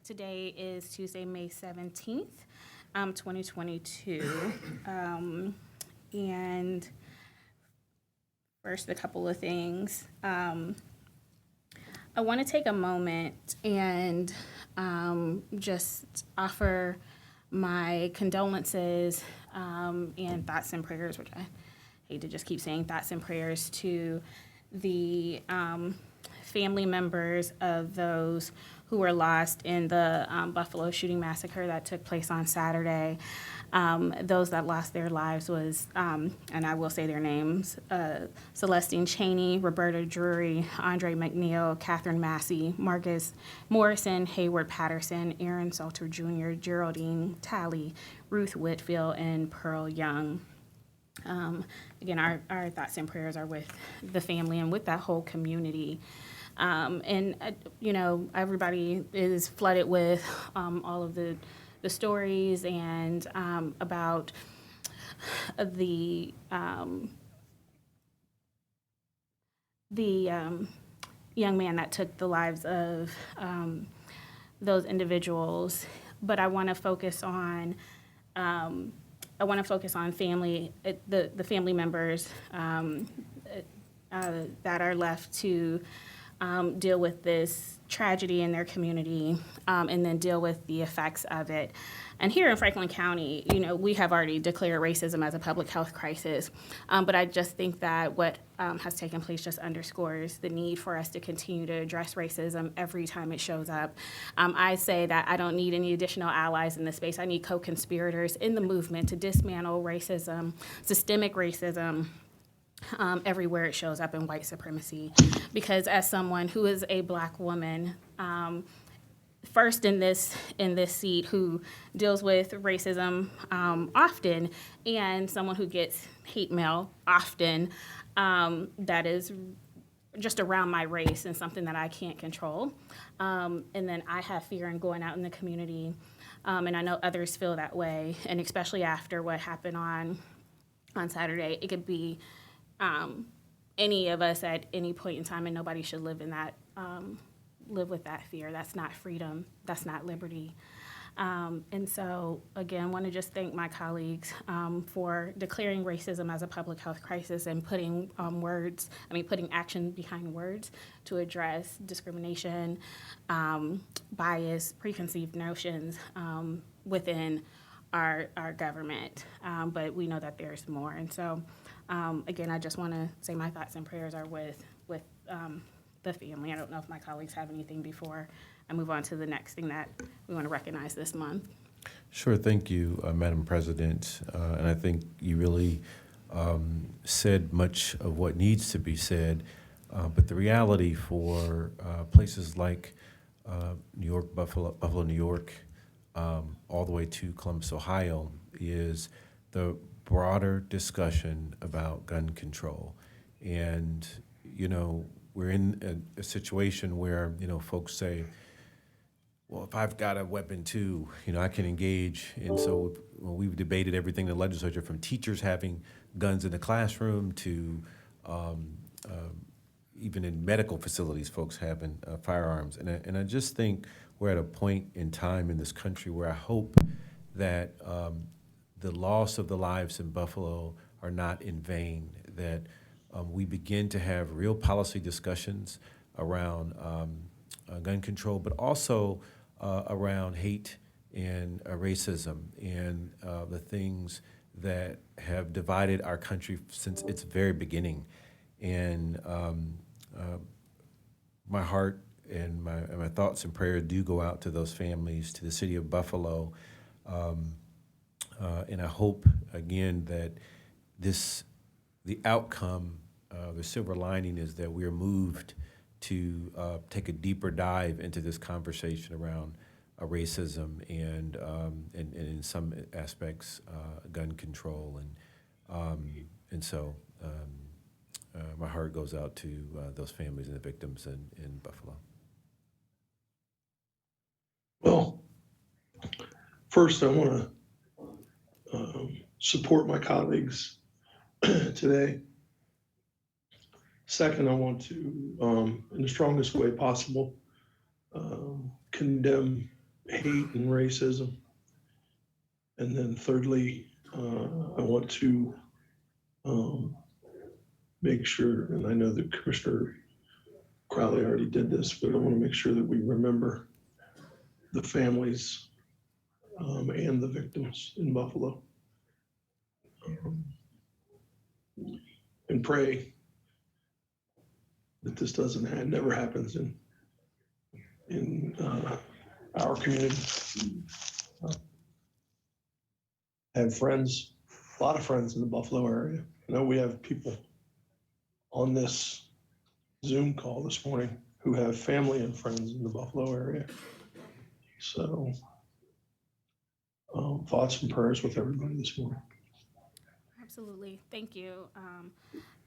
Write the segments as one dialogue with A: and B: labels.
A: Today is Tuesday, May 17th, 2022. And first, a couple of things. I want to take a moment and just offer my condolences and thoughts and prayers, which I hate to just keep saying thoughts and prayers, to the family members of those who were lost in the Buffalo shooting massacre that took place on Saturday. Those that lost their lives was, and I will say their names, Celestine Cheney, Roberta Drury, Andre McNeil, Catherine Massey, Marcus Morrison, Hayward Patterson, Aaron Salter Jr., Geraldine Talley, Ruth Whitfield, and Pearl Young. Again, our thoughts and prayers are with the family and with that whole community. Everybody is flooded with all of the stories and about the young man that took the lives of those individuals. But I want to focus on family, the family members that are left to deal with this tragedy in their community, and then deal with the effects of it. And here in Franklin County, we have already declared racism as a public health crisis, but I just think that what has taken place just underscores the need for us to continue to address racism every time it shows up. I say that I don't need any additional allies in this space. I need co-conspirators in the movement to dismantle racism, systemic racism, everywhere it shows up in white supremacy. Because as someone who is a Black woman, first in this seat, who deals with racism often, and someone who gets hate mail often, that is just around my race and something that I can't control. And then I have fear in going out in the community, and I know others feel that way, and especially after what happened on Saturday. It could be any of us at any point in time, and nobody should live in that, live with that fear. That's not freedom. That's not liberty. And so, again, want to just thank my colleagues for declaring racism as a public health crisis and putting putting action behind words to address discrimination, bias, preconceived notions within our government. But we know that there's more. And so, again, I just want to say my thoughts and prayers are with the family. I don't know if my colleagues have anything before I move on to the next thing that we want to recognize this month.
B: Sure. Thank you, Madam President. And I think you really said much of what needs to be said. But the reality for places like New York, Buffalo, New York, all the way to Columbus, Ohio, is the broader discussion about gun control. And, we're in a situation where, folks say, well, if I've got a weapon too, I can engage. And so we've debated everything in the legislature, from teachers having guns in the classroom to even in medical facilities, folks having firearms. And I just think we're at a point in time in this country where I hope that the loss of the lives in Buffalo are not in vain, that we begin to have real policy discussions around gun control, but also around hate and racism and the things that have divided our country since its very beginning. And my heart and my thoughts and prayers do go out to those families, to the city of Buffalo. And I hope, again, that the outcome, the silver lining, is that we are moved to take a deeper dive into this conversation around racism and in some aspects, gun control. And so my heart goes out to those families and the victims in Buffalo.
C: Well, first I want to support my colleagues today. Second, I want to, in the strongest way possible, condemn hate and racism. And then thirdly, I want to make sure, and I know that Commissioner Crowley already did this, but I want to make sure that we remember the families and the victims in Buffalo. And pray that this never happens in our community. I have friends, a lot of friends in the Buffalo area. I know we have people on this Zoom call this morning who have family and friends in the Buffalo area. So thoughts and prayers with everybody this morning.
A: Absolutely. Thank you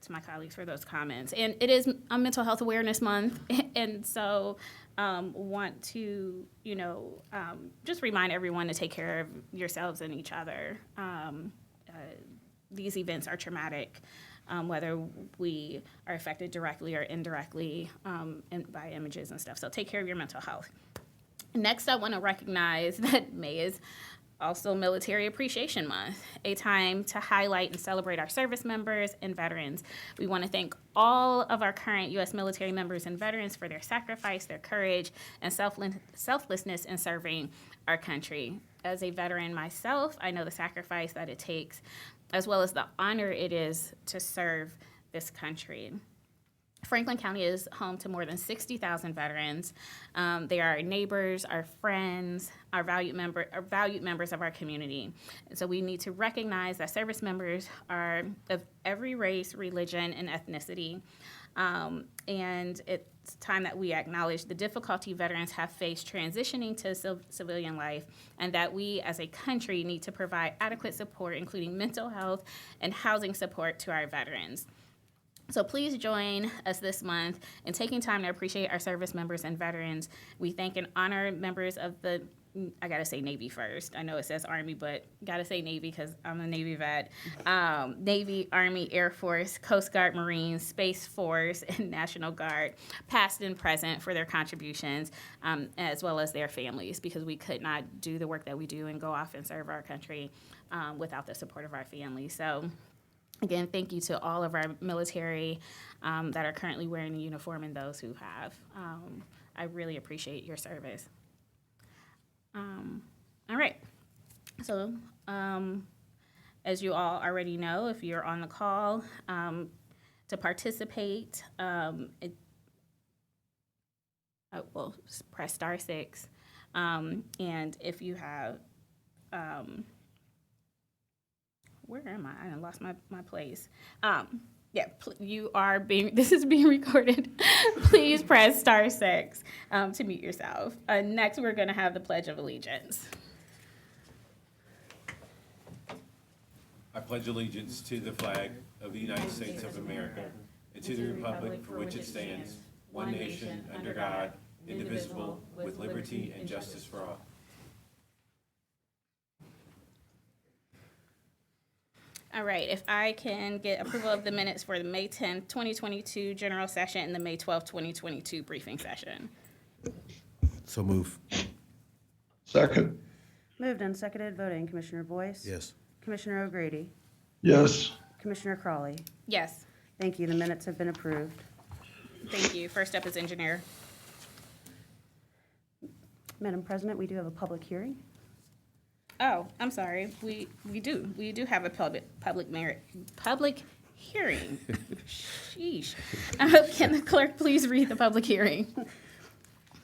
A: to my colleagues for those comments. And it is a Mental Health Awareness Month, and so want to, just remind everyone to take care of yourselves and each other. These events are traumatic, whether we are affected directly or indirectly by images and stuff. So take care of your mental health. Next, I want to recognize that May is also Military Appreciation Month, a time to highlight and celebrate our service members and veterans. We want to thank all of our current U.S. military members and veterans for their sacrifice, their courage, and selflessness in serving our country. As a veteran myself, I know the sacrifice that it takes, as well as the honor it is to serve this country. Franklin County is home to more than 60,000 veterans. They are our neighbors, our friends, our valued members of our community. And so we need to recognize that service members are of every race, religion, and ethnicity. And it's time that we acknowledge the difficulty veterans have faced transitioning to civilian life, and that we as a country need to provide adequate support, including mental health and housing support to our veterans. So please join us this month in taking time to appreciate our service members and veterans. We thank and honor members of the, I gotta say Navy first. I know it says Army, but gotta say Navy because I'm a Navy vet. Navy, Army, Air Force, Coast Guard, Marines, Space Force, and National Guard, past and present, for their contributions, as well as their families, because we could not do the work that we do and go off and serve our country without the support of our families. So again, thank you to all of our military that are currently wearing the uniform and those who have. I really appreciate your service. All right. So as you all already know, if you're on the call to participate, press *6. And if you have where am I? I lost my place. This is being recorded. Please press *6 to mute yourself. Next, we're going to have the Pledge of Allegiance.
B: I pledge allegiance to the flag of the United States of America and to the republic for which it stands, one nation, under God, indivisible, with liberty and justice for all.
A: All right, if I can get approval of the minutes for the May 10th, 2022 general session and the May 12th, 2022 briefing session.
B: So move.
C: Second.
D: Moved and seconded, voting. Commissioner Boyce?
B: Yes.
D: Commissioner O'Grady?
C: Yes.
D: Commissioner Crawley?
A: Yes,
D: Thank you. The minutes have been approved.
A: thank you. First up is engineer.
D: Madam President, we do have a public hearing.
A: Oh, I'm sorry. We do have a public hearing. Sheesh. Can the clerk please read the public hearing?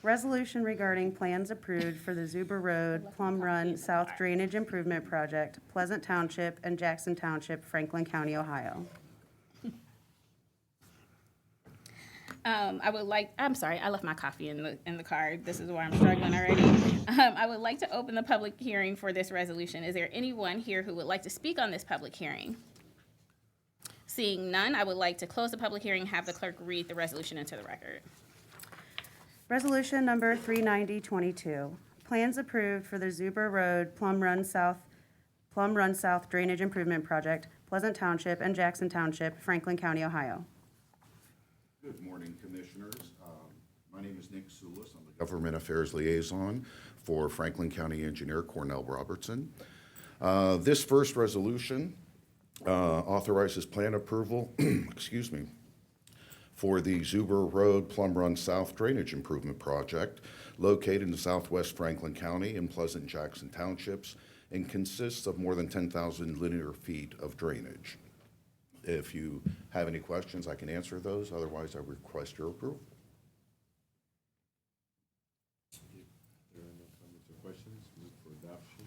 D: Resolution regarding plans approved for the Zuber Road Plum Run South Drainage Improvement Project, Pleasant Township and Jackson Township, Franklin County, Ohio.
A: I'm sorry, I left my coffee in the car. This is why I'm struggling already. I would like to open the public hearing for this resolution. Is there anyone here who would like to speak on this public hearing? Seeing none, I would like to close the public hearing and have the clerk read the resolution into the record.
D: Resolution number 39022. Plans approved for the Zuber Road Plum Run South Drainage Improvement Project, Pleasant Township and Jackson Township, Franklin County, Ohio.
E: Good morning, Commissioners. My name is Nick Soulis. I'm the Government Affairs Liaison for Franklin County Engineer Cornell Robertson. This first resolution authorizes plan approval, excuse me, for the Zuber Road Plum Run South Drainage Improvement Project located in southwest Franklin County in Pleasant and Jackson Townships and consists of more than 10,000 linear feet of drainage. If you have any questions, I can answer those. Otherwise, I request your approval.
B: There are no comments or questions. Move for adoption.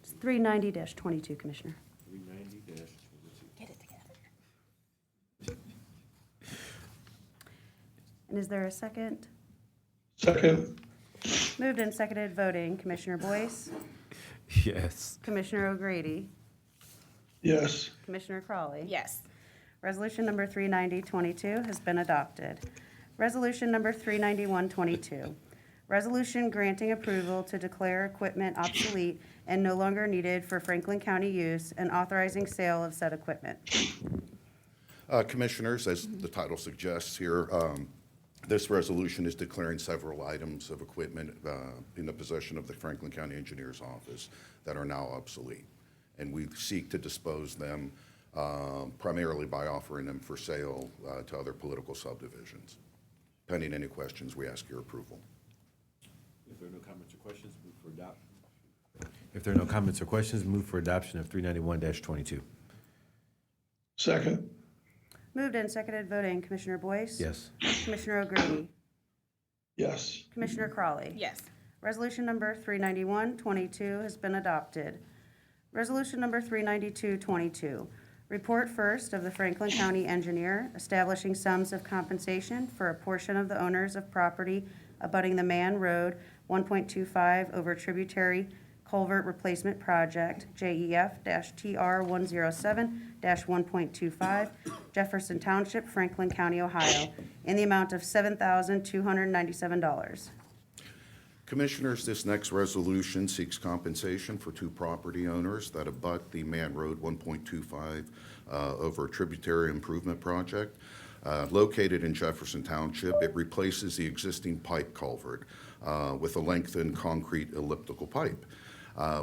D: It's 390-22, Commissioner.
B: 390-22.
A: Get it together.
D: And is there a second?
C: Second,
D: Moved and seconded, voting, Commissioner Boyce,
B: Yes.
D: Commissioner O'Grady,
C: yes.
D: Commissioner Crawley.
A: Yes.
D: Resolution number 390-22 has been adopted. Resolution number 391-22, resolution granting approval to declare equipment obsolete and no longer needed for Franklin County use and authorizing sale of said equipment.
E: Commissioners, as the title suggests here, this resolution is declaring several items of equipment in the possession of the Franklin County Engineers Office that are now obsolete. And we seek to dispose them primarily by offering them for sale to other political subdivisions. Pending any questions, we ask your approval.
B: If there are no comments or questions, move for adoption. If there are no comments or questions, move for adoption of 391-22.
C: Second,
D: Moved and seconded, voting, Commissioner Boyce.
B: Yes.
D: Commissioner O'Grady,
C: yes.
D: Commissioner Crawley.
A: Yes.
D: Resolution number 391-22 has been adopted. Resolution number 392-22, report first of the Franklin County Engineer establishing sums of compensation for a portion of the owners of property abutting the Man Road 1.25 over tributary culvert replacement project, JEF-TR 107-1.25, Jefferson Township, Franklin County, Ohio, in the amount of $7,297.
E: Commissioners, this next resolution seeks compensation for two property owners that abut the Man Road 1.25 over a tributary improvement project. Located in Jefferson Township, it replaces the existing pipe culvert with a lengthened concrete elliptical pipe.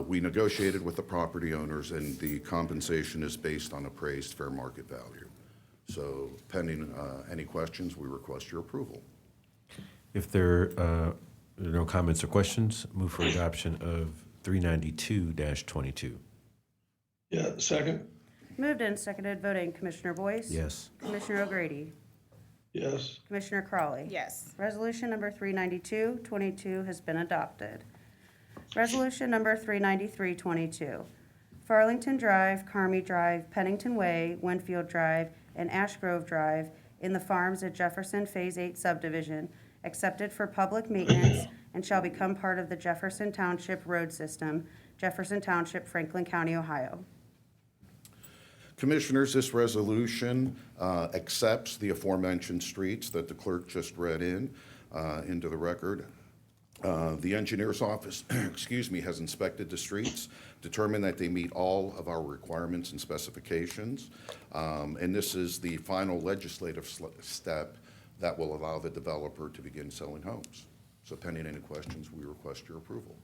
E: We negotiated with the property owners, and the compensation is based on appraised fair market value. So pending any questions, we request your approval.
B: If there are no comments or questions, move for adoption of 392-22.
C: Yeah, second,
D: Moved and seconded, voting, Commissioner Boyce.
B: Yes.
D: Commissioner O'Grady,
C: yes.
D: Commissioner Crawley.
A: Yes.
D: Resolution number 392-22 has been adopted. Resolution number 393-22, Farlington Drive, Carmi Drive, Pennington Way, Winfield Drive, and Ash Grove Drive in the Farms at Jefferson Phase 8 subdivision, accepted for public maintenance and shall become part of the Jefferson Township road system, Jefferson Township, Franklin County, Ohio.
E: Commissioners, this resolution accepts the aforementioned streets that the clerk just read into the record. The engineer's office, excuse me, has inspected the streets, determined that they meet all of our requirements and specifications, and this is the final legislative step that will allow the developer to begin selling homes. So pending any questions, we request your approval.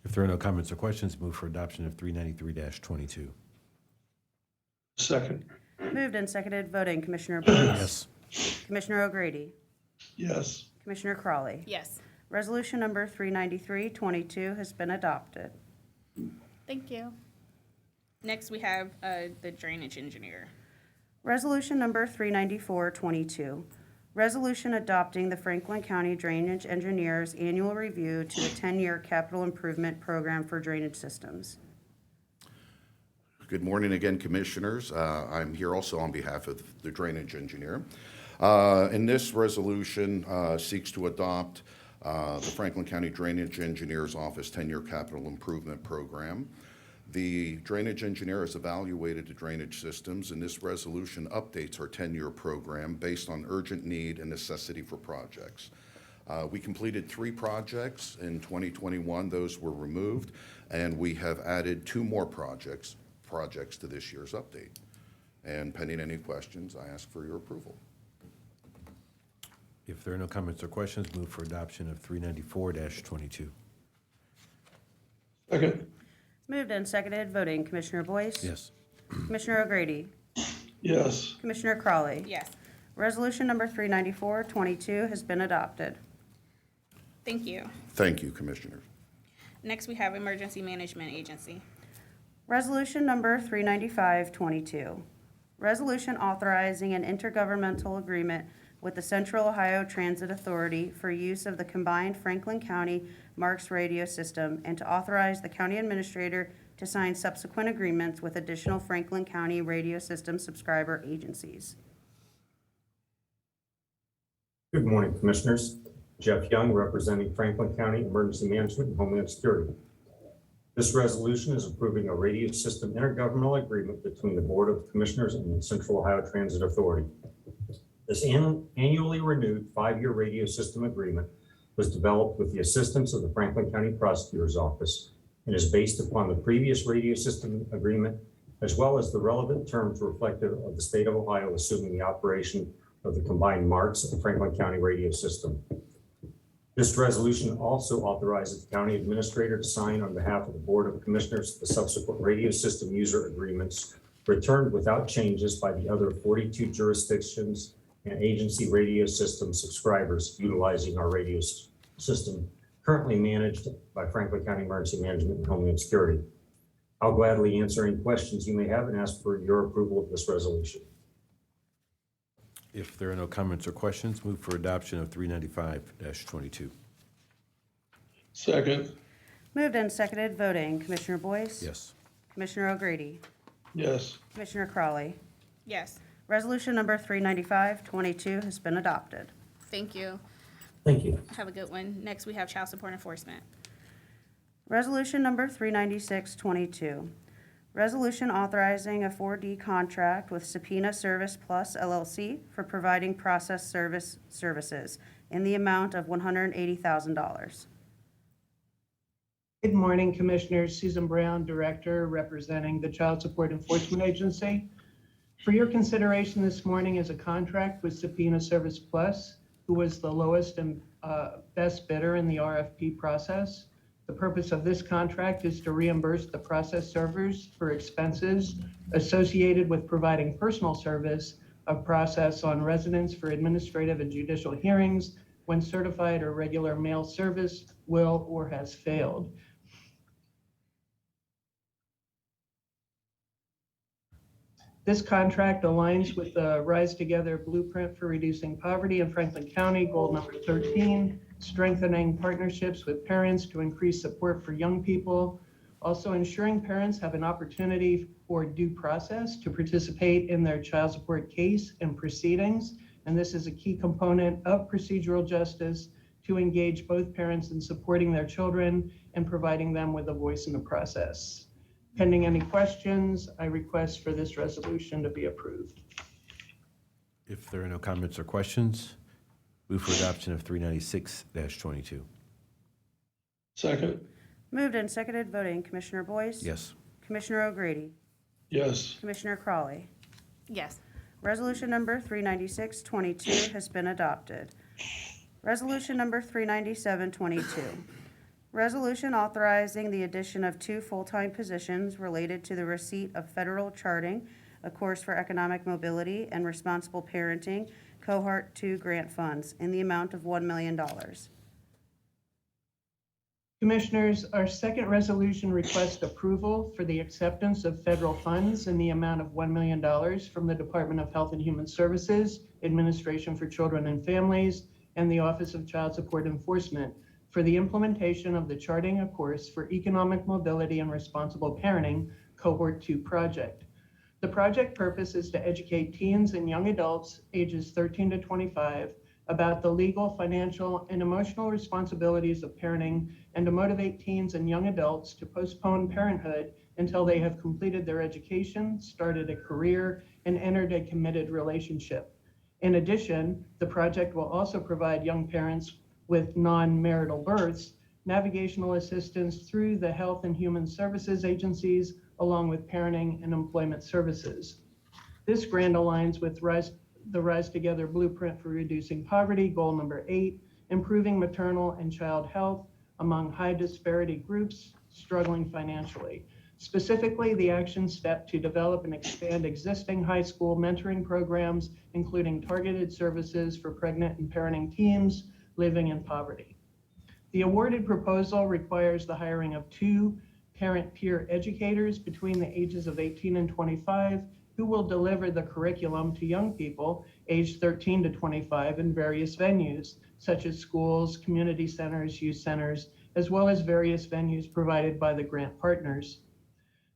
B: If there are no comments or questions, move for adoption of 393-22.
C: Second,
D: Moved and seconded, voting, Commissioner Boyce.
B: Yes.
D: Commissioner O'Grady,
C: yes.
D: Commissioner Crawley.
A: Yes.
D: Resolution number 393-22 has been adopted.
A: Thank you. Next, we have the drainage engineer.
D: Resolution number 394-22, resolution adopting the Franklin County Drainage Engineers Annual Review to the 10-year capital improvement program for drainage systems.
E: Good morning again, Commissioners. I'm here also on behalf of the drainage engineer. And this resolution seeks to adopt the Franklin County Drainage Engineers Office 10-year capital improvement program. The drainage engineer has evaluated the drainage systems, and this resolution updates our 10-year program based on urgent need and necessity for projects. We completed 3 projects in 2021. Those were removed, and we have added 2 more projects to this year's update. And pending any questions, I ask for your approval.
B: If there are no comments or questions, move for adoption of 394-22.
C: Second.
D: Moved and seconded, voting Commissioner Boyce?
B: Yes.
D: Commissioner O'Grady?
C: Yes.
D: Commissioner Crawley?
A: Yes.
D: Resolution number 394-22 has been adopted.
A: Thank you.
E: Thank you, Commissioners.
A: Next, we have Emergency Management Agency.
D: Resolution number 395-22. Resolution authorizing an intergovernmental agreement with the Central Ohio Transit Authority for use of the combined Franklin County Marks radio system and to authorize the county administrator to sign subsequent agreements with additional Franklin County radio system subscriber agencies.
F: Good morning, Commissioners. Jeff Young, representing Franklin County Emergency Management and Homeland Security. This resolution is approving a radio system intergovernmental agreement between the Board of Commissioners and the Central Ohio Transit Authority. This annually renewed 5-year radio system agreement was developed with the assistance of the Franklin County Prosecutor's Office and is based upon the previous radio system agreement, as well as the relevant terms reflective of the state of Ohio assuming the operation of the combined Marks and Franklin County radio system. This resolution also authorizes the county administrator to sign on behalf of the Board of Commissioners the subsequent radio system user agreements returned without changes by the other 42 jurisdictions and agency radio system subscribers utilizing our radio system currently managed by Franklin County Emergency Management and Homeland Security. I'll gladly answer any questions you may have and ask for your approval of this resolution.
B: If there are no comments or questions, move for adoption of 395-22.
C: Second.
D: Moved and seconded, voting Commissioner Boyce?
B: Yes.
D: Commissioner O'Grady?
C: Yes.
D: Commissioner Crawley?
A: Yes.
D: Resolution number 395-22 has been adopted.
A: Thank you.
F: Thank you.
A: Have a good one. Next, we have Child Support Enforcement.
D: Resolution number 396-22. Resolution authorizing a 4D contract with Subpoena Service Plus LLC for providing process services in the amount of $180,000.
G: Good morning, Commissioners. Susan Brown, Director, representing the Child Support Enforcement Agency. For your consideration this morning is a contract with Subpoena Service Plus, who was the lowest and best bidder in the RFP process. The purpose of this contract is to reimburse the process servers for expenses associated with providing personal service of process on residents for administrative and judicial hearings when certified or regular mail service will or has failed. This contract aligns with the Rise Together Blueprint for Reducing Poverty in Franklin County, goal number 13, strengthening partnerships with parents to increase support for young people, also ensuring parents have an opportunity for due process to participate in their child support case and proceedings. And this is a key component of procedural justice to engage both parents in supporting their children and providing them with a voice in the process. Pending any questions, I request for this resolution to be approved.
B: If there are no comments or questions, move for adoption of 396-22.
C: Second.
D: Moved and seconded, voting Commissioner Boyce?
B: Yes.
D: Commissioner O'Grady?
C: Yes.
D: Commissioner Crawley?
A: Yes.
D: Resolution number 396-22 has been adopted. Resolution number 397-22. Resolution authorizing the addition of 2 full-time positions related to the receipt of federal charting, a course for economic mobility and responsible parenting, Cohort 2 grant funds in the amount of $1 million.
G: Commissioners, our second resolution requests approval for the acceptance of federal funds in the amount of $1 million from the Department of Health and Human Services, Administration for Children and Families, and the Office of Child Support Enforcement for the implementation of the Charting a Course for Economic Mobility and Responsible Parenting Cohort 2 project. The project purpose is to educate teens and young adults ages 13 to 25 about the legal, financial, and emotional responsibilities of parenting and to motivate teens and young adults to postpone parenthood until they have completed their education, started a career, and entered a committed relationship. In addition, the project will also provide young parents with non-marital births navigational assistance through the Health and Human Services agencies, along with parenting and employment services. This grant aligns with the Rise Together Blueprint for Reducing Poverty, goal number 8, improving maternal and child health among high disparity groups struggling financially. Specifically, the action step to develop and expand existing high school mentoring programs, including targeted services for pregnant and parenting teams living in poverty. The awarded proposal requires the hiring of 2 parent peer educators between the ages of 18 and 25 who will deliver the curriculum to young people aged 13 to 25 in various venues, such as schools, community centers, youth centers, as well as various venues provided by the grant partners.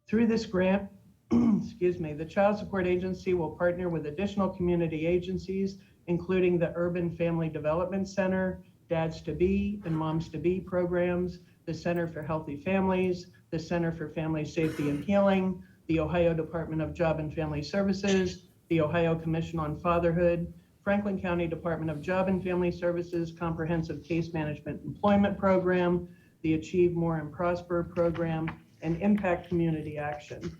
G: Through this grant, the Child Support Agency will partner with additional community agencies, including the Urban Family Development Center, Dads to Be and Moms to Be programs, the Center for Healthy Families, the Center for Family Safety and Healing, the Ohio Department of Job and Family Services, the Ohio Commission on Fatherhood, Franklin County Department of Job and Family Services Comprehensive Case Management Employment Program, the Achieve More and Prosper Program, and Impact Community Action.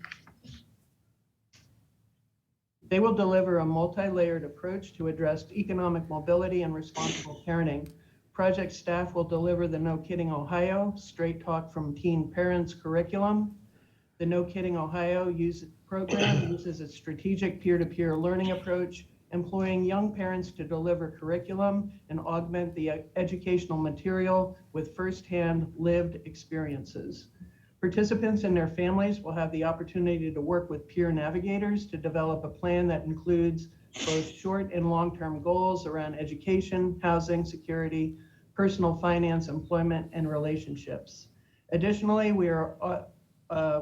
G: They will deliver a multi-layered approach to address economic mobility and responsible parenting. Project staff will deliver the No Kidding Ohio Straight Talk from Teen Parents curriculum. The No Kidding Ohio program uses a strategic peer-to-peer learning approach, employing young parents to deliver curriculum and augment the educational material with firsthand lived experiences. Participants and their families will have the opportunity to work with peer navigators to develop a plan that includes both short and long-term goals around education, housing, security, personal finance, employment, and relationships. Additionally, we are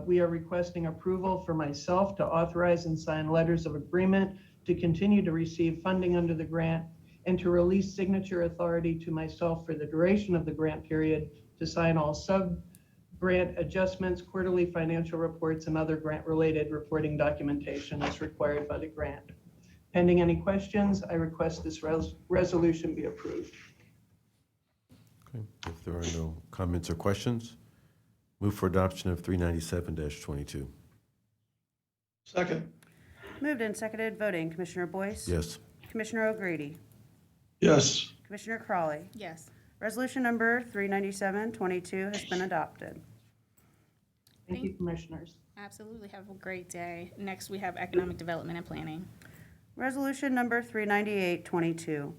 G: requesting approval for myself to authorize and sign letters of agreement to continue to receive funding under the grant and to release signature authority to myself for the duration of the grant period to sign all sub-grant adjustments, quarterly financial reports, and other grant-related reporting documentation as required by the grant. Pending any questions, I request this resolution be approved.
B: Okay. If there are no comments or questions, move for adoption of 397-22.
C: Second.
D: Moved and seconded, voting. Commissioner Boyce?
B: Yes.
D: Commissioner O'Grady?
C: Yes.
D: Commissioner Crawley?
A: Yes.
D: Resolution number 39722 has been adopted.
G: Thank you, Commissioners.
A: Absolutely. Have a great day. Next, we have economic development and planning.
D: Resolution number 39822.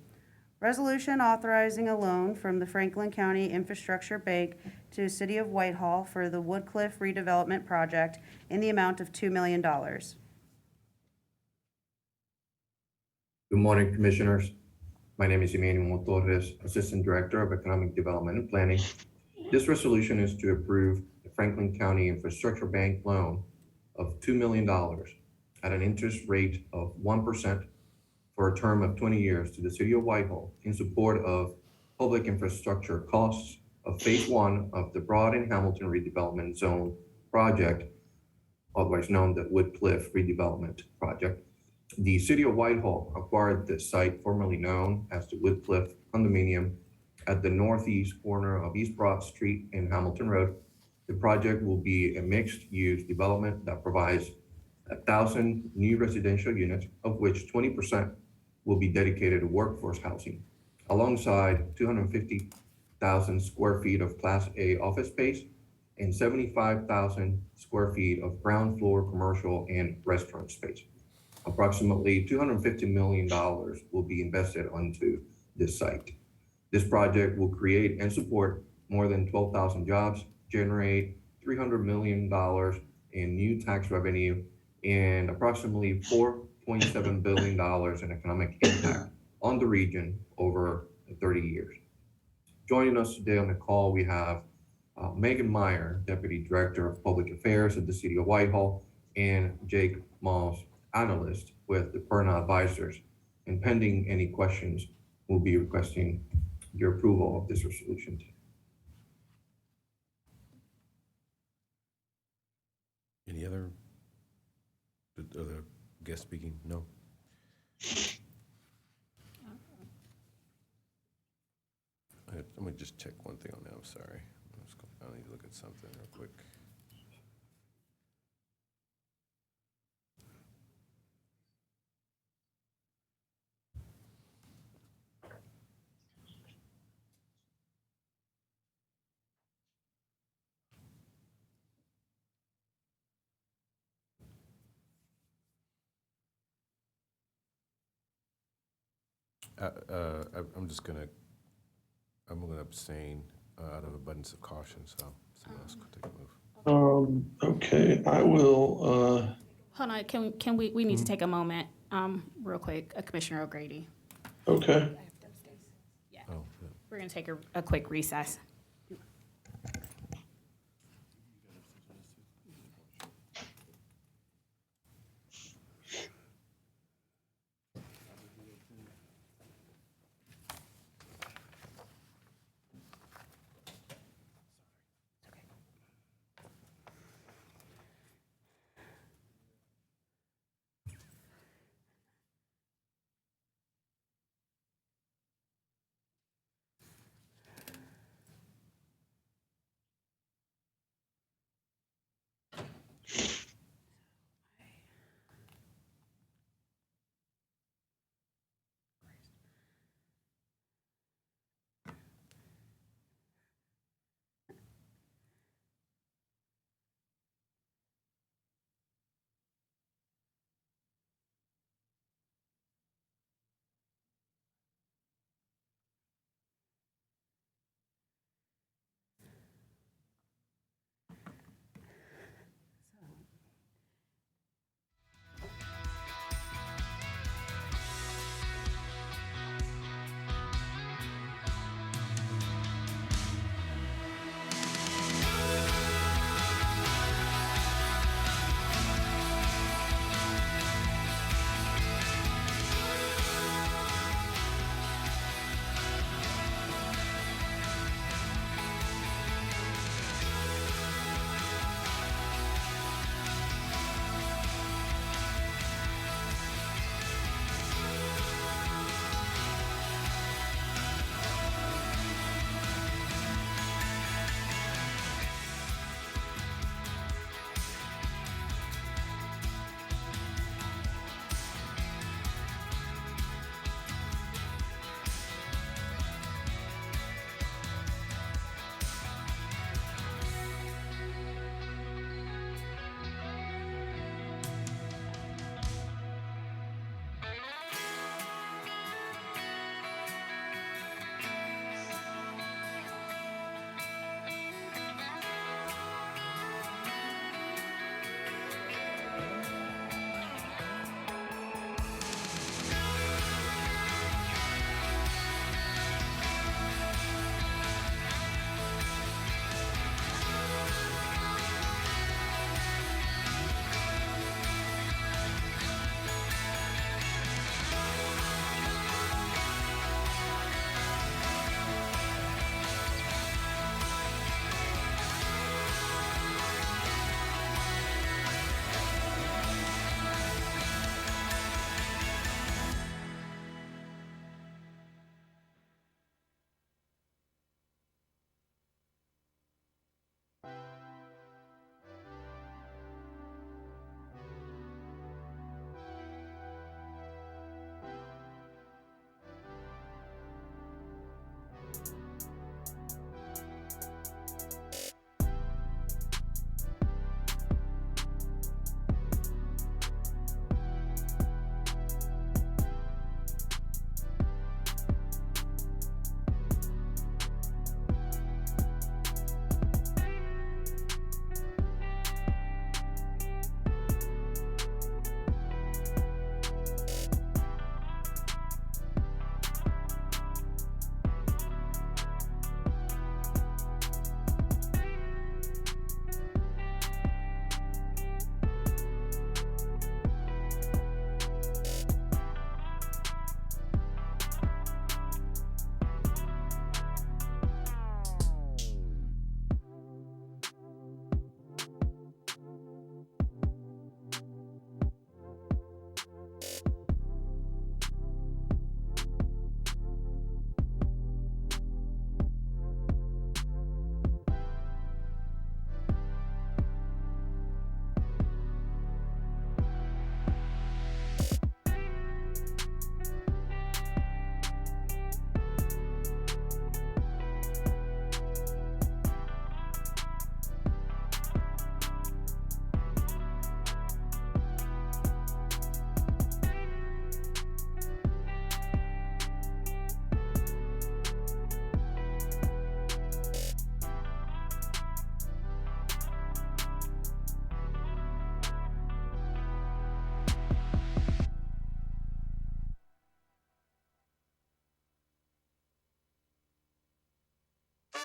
D: Resolution authorizing a loan from the Franklin County Infrastructure Bank to City of Whitehall for the Woodcliff redevelopment project in the amount of $2 million.
H: Good morning, Commissioners. My name is Emmanuel Torres, Assistant Director of Economic Development and Planning. This resolution is to approve the Franklin County Infrastructure Bank loan of $2 million at an interest rate of 1% for a term of 20 years to the City of Whitehall in support of public infrastructure costs of Phase 1 of the Broad and Hamilton Redevelopment Zone project, otherwise known as the Woodcliff Redevelopment Project. The City of Whitehall acquired the site formerly known as the Woodcliff Condominium at the northeast corner of East Broad Street and Hamilton Road. The project will be a mixed-use development that provides 1,000 new residential units, of which 20% will be dedicated to workforce housing, alongside 250,000 square feet of Class A office space and 75,000 square feet of ground floor commercial and restaurant space. Approximately $250 million will be invested onto this site. This project will create and support more than 12,000 jobs, generate $300 million in new tax revenue, and approximately $4.7 billion in economic impact on the region over 30 years. Joining us today on the call, we have Megan Meyer, Deputy Director of Public Affairs at the City of Whitehall, and Jake Moss, Analyst with the Perna Advisors. And pending any questions, we'll be requesting your approval of this resolution.
B: Any other guest speaking? No? Let me just check one thing on that. I'm sorry. I need to look at something real quick. I'm just gonna, I'm gonna abstain out of abundance of caution, so someone else could take a move.
C: Okay, I will,
A: Hold on, can we need to take a moment, real quick, Commissioner O'Grady.
C: okay.
B: Oh, yeah.
A: We're gonna take a quick recess.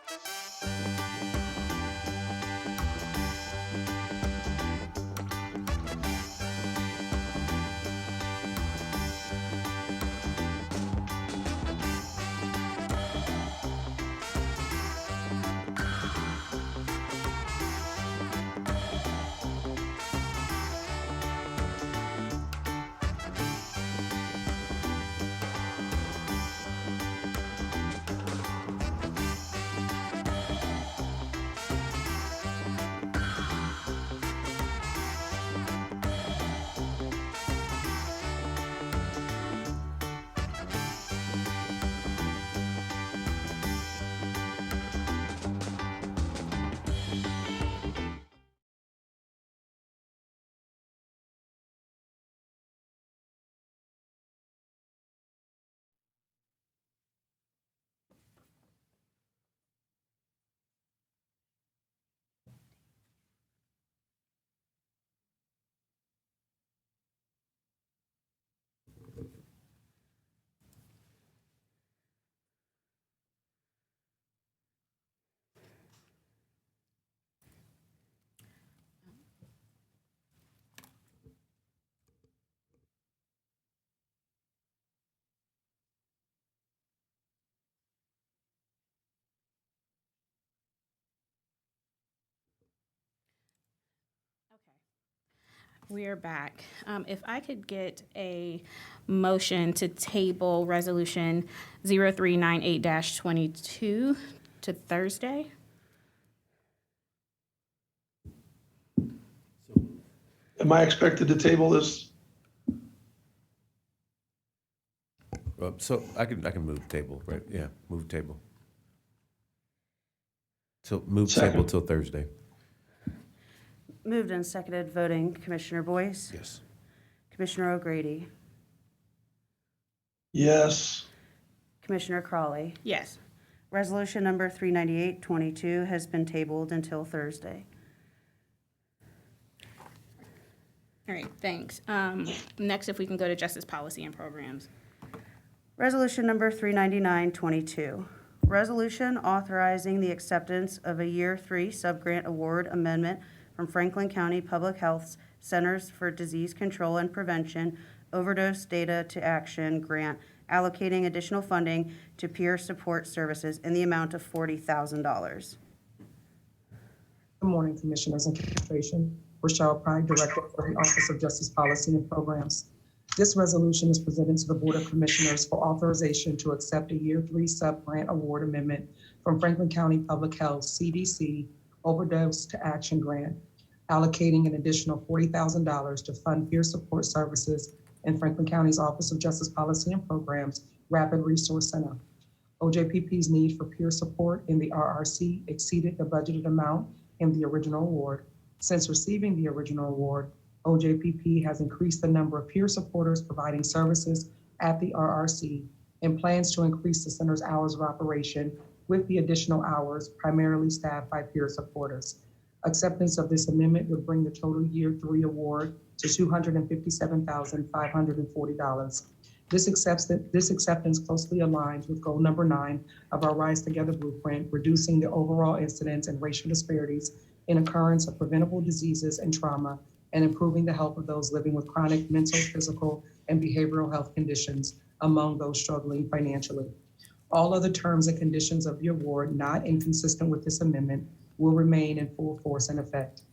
A: Okay. We are back. If I could get a motion to table Resolution 0398-22 to Thursday?
C: Am I expected to table this?
B: So I can move table, right? Yeah, move table. So move table
C: Second.
B: till Thursday.
D: Moved and seconded, voting Commissioner Boyce,
B: Yes.
D: Commissioner O'Grady,
C: Yes.
D: Commissioner Crawley.
A: Yes.
D: Resolution number 398-22 has been tabled until Thursday.
A: All right, thanks. Next, if we can go to Justice Policy and Programs.
D: Resolution number 399-22, resolution authorizing the acceptance of a Year 3 subgrant award amendment from Franklin County Public Health's Centers for Disease Control and Prevention Overdose Data to Action Grant, allocating additional funding to peer support services in the amount of $40,000.
I: Good morning, Commissioners and Administration. Rochelle Pride, Director for the Office of Justice Policy and Programs. This resolution is presented to the Board of Commissioners for authorization to accept a Year 3 sub-grant award amendment from Franklin County Public Health CDC Overdose to Action Grant, allocating an additional $40,000 to fund peer support services in Franklin County's Office of Justice Policy and Programs Rapid Resource Center. OJPP's need for peer support in the RRC exceeded the budgeted amount in the original award. Since receiving the original award, OJPP has increased the number of peer supporters providing services at the RRC and plans to increase the center's hours of operation with the additional hours primarily staffed by peer supporters. Acceptance of this amendment would bring the total Year 3 award to $257,540. This acceptance closely aligns with goal number 9 of our Rise Together blueprint, reducing the overall incidence and racial disparities in occurrence of preventable diseases and trauma, and improving the health of those living with chronic mental, physical, and behavioral health conditions among those struggling financially. All other terms and conditions of the award not inconsistent with this amendment will remain in full force and effect.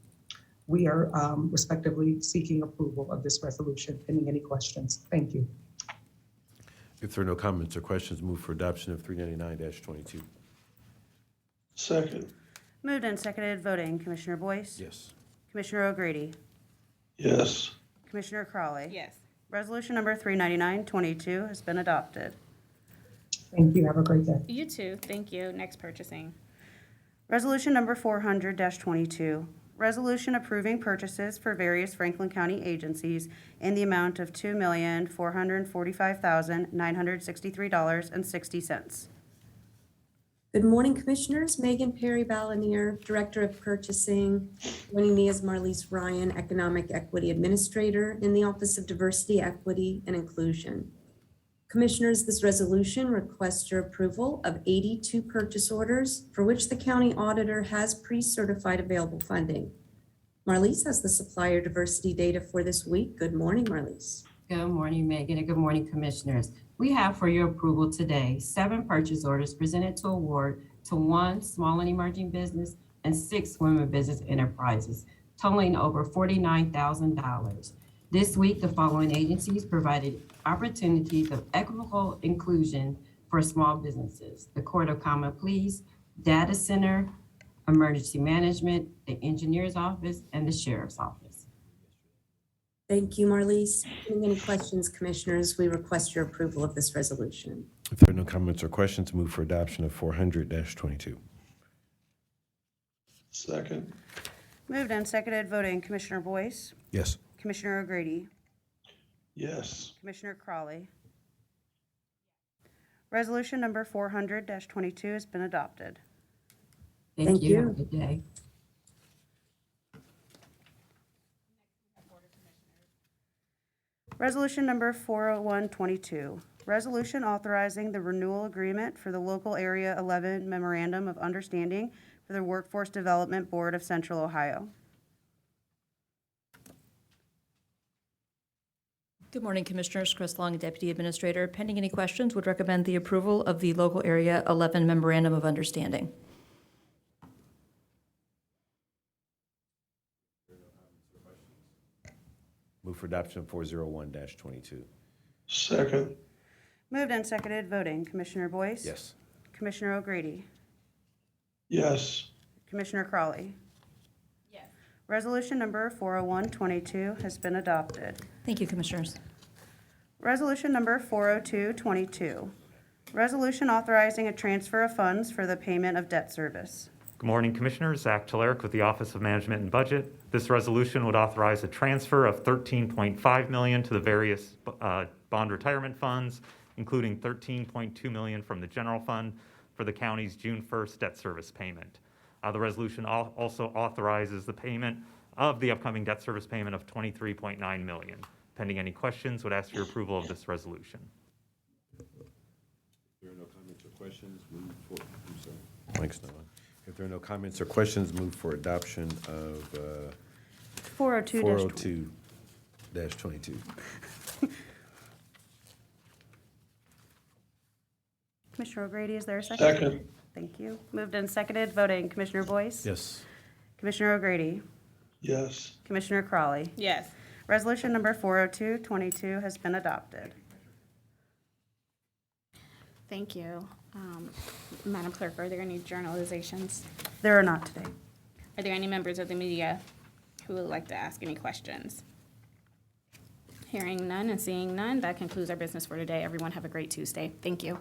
I: We are respectively seeking approval of this resolution. Pending any questions? Thank you.
B: If there are no comments or questions, move for adoption of 399-22.
C: Second.
D: Moved and seconded, voting Commissioner Boyce,
B: Yes.
D: Commissioner O'Grady,
C: Yes.
D: Commissioner Crawley.
A: Yes.
D: Resolution number 399-22 has been adopted.
I: Thank you. Have a great day.
A: You too. Thank you. Next, purchasing.
D: Resolution number 400-22, resolution approving purchases for various Franklin County agencies in the amount of $2,445,963.60.
J: Good morning, Commissioners. Megan Perry Balanier, Director of Purchasing. Joining me is Marlise Ryan, Economic Equity Administrator in the Office of Diversity, Equity, and Inclusion. Commissioners, this resolution requests your approval of 82 purchase orders for which the county auditor has pre-certified available funding. Marlise has the supplier diversity data for this week. Good morning, Marlise.
K: Good morning, Megan, and good morning, Commissioners. We have for your approval today 7 purchase orders presented to award to 1 small and emerging business and 6 women business enterprises, totaling over $49,000. This week, the following agencies provided opportunities of equitable inclusion for small businesses: the Court of Common Pleas, Data Center, Emergency Management, the Engineer's Office, and the Sheriff's Office.
J: Thank you, Marlise. Any questions, Commissioners? We request your approval of this resolution.
B: If there are no comments or questions, move for adoption of 400-22.
C: Second.
D: Moved and seconded, voting Commissioner Boyce,
B: Yes.
D: Commissioner O'Grady,
C: Yes.
D: Commissioner Crawley. Resolution number 400-22 has been adopted.
J: Thank you.
K: Have a good day.
D: Resolution number 40122, resolution authorizing the renewal agreement for the Local Area 11 Memorandum of Understanding for the Workforce Development Board of Central Ohio.
L: Good morning, Commissioners. Chris Long, Deputy Administrator. Pending any questions, would recommend the approval of the Local Area 11 Memorandum of Understanding.
B: Move for adoption of 401-22.
C: Second.
D: Moved and seconded, voting Commissioner Boyce.
B: Yes.
D: Commissioner O'Grady,
C: Yes.
D: Commissioner Crawley.
A: Yes.
D: Resolution number 40122 has been adopted.
L: Thank you, Commissioners.
D: Resolution number 40222, resolution authorizing a transfer of funds for the payment of debt service.
M: Good morning, Commissioners. Zach Telerik with the Office of Management and Budget. This resolution would authorize a transfer of $13.5 million to the various bond retirement funds, including $13.2 million from the general fund for the county's June 1st debt service payment. The resolution also authorizes the payment of the upcoming debt service payment of $23.9 million. Pending any questions, would ask your approval of this resolution.
B: If there are no comments or questions, move for, I'm sorry. Mike's not on. If there are no comments or questions, move for adoption of
D: 402-22.
B: 402-22.
D: Commissioner O'Grady, is there a second?
C: Second.
D: Thank you. Moved and seconded, voting Commissioner Boyce.
B: Yes.
D: Commissioner O'Grady,
C: Yes.
D: Commissioner Crawley.
A: Yes.
D: Resolution number 40222 has been adopted.
A: Thank you. Madam Clerk, are there any journalizations?
D: There are not today.
A: Are there any members of the media who would like to ask any questions? Hearing none and seeing none, that concludes our business for today. Everyone have a great Tuesday. Thank you.